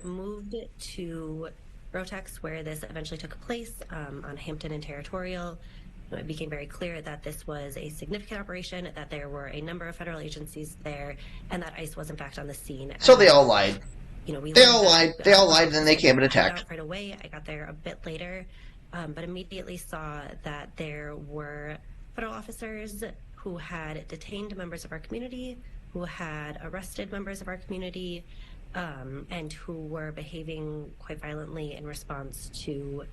moved to Rotex, where this eventually took place, on Hampton and Territorial. It became very clear that this was a significant operation, that there were a number of federal agencies there, and that ICE was in fact on the scene. So they all lied. They all lied. They all lied, and then they came and attacked. Right away, I got there a bit later, but immediately saw that there were federal officers who had detained members of our community, who had arrested members of our community, and who were behaving quite violently in response to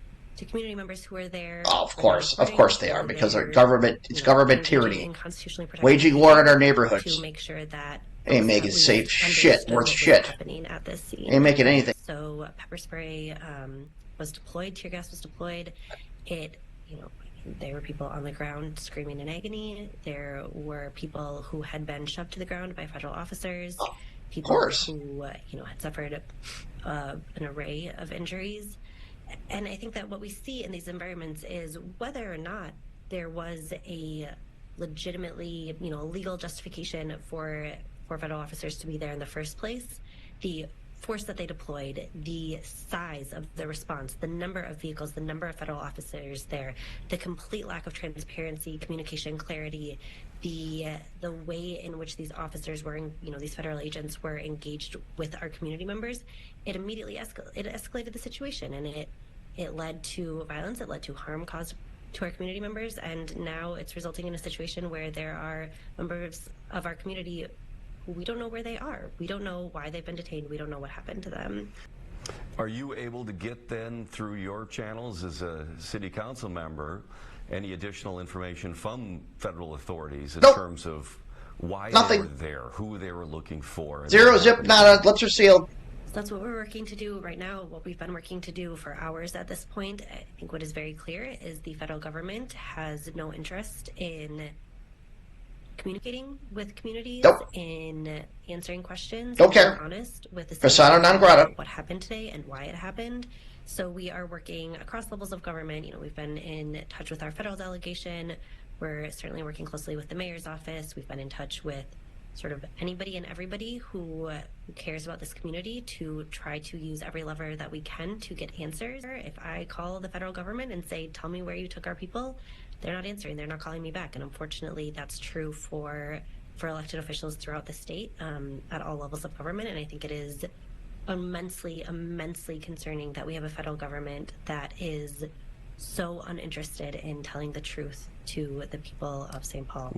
community members who were there. Oh, of course they are, because our government, it's government tyranny, waging war in our neighborhoods. To make sure that ain't making safe shit worth shit. Happening at this scene. Ain't making anything. So pepper spray was deployed, tear gas was deployed. There were people on the ground screaming in agony. There were people who had been shoved to the ground by federal officers. People who had suffered an array of injuries. And I think that what we see in these environments is whether or not there was a legitimately, legal justification for federal officers to be there in the first place, the force that they deployed, the size of the response, the number of vehicles, the number of federal officers there, the complete lack of transparency, communication, clarity, the way in which these officers were, these federal agents were engaged with our community members, it immediately escalated the situation, and it led to violence, it led to harm caused to our community members, and now it's resulting in a situation where there are members of our community who we don't know where they are. We don't know why they've been detained. We don't know what happened to them. Are you able to get then through your channels as a city council member any additional information from federal authorities in terms of why they were there, who they were looking for? Zero, zip, nada, lips are sealed. That's what we're working to do right now, what we've been working to do for hours at this point. I think what is very clear is the federal government has no interest in communicating with communities, in answering questions, don't care. Honest with the persona non grata. What happened today and why it happened. So we are working across levels of government. We've been in touch with our federal delegation. We're certainly working closely with the mayor's office. We've been in touch with sort of anybody and everybody who cares about this community to try to use every lever that we can to get answers. If I call the federal government and say, tell me where you took our people, they're not answering, they're not calling me back. And unfortunately, that's true for elected officials throughout the state, at all levels of government. And I think it is immensely concerning that we have a federal government that is so uninterested in telling the truth to the people of St. Paul.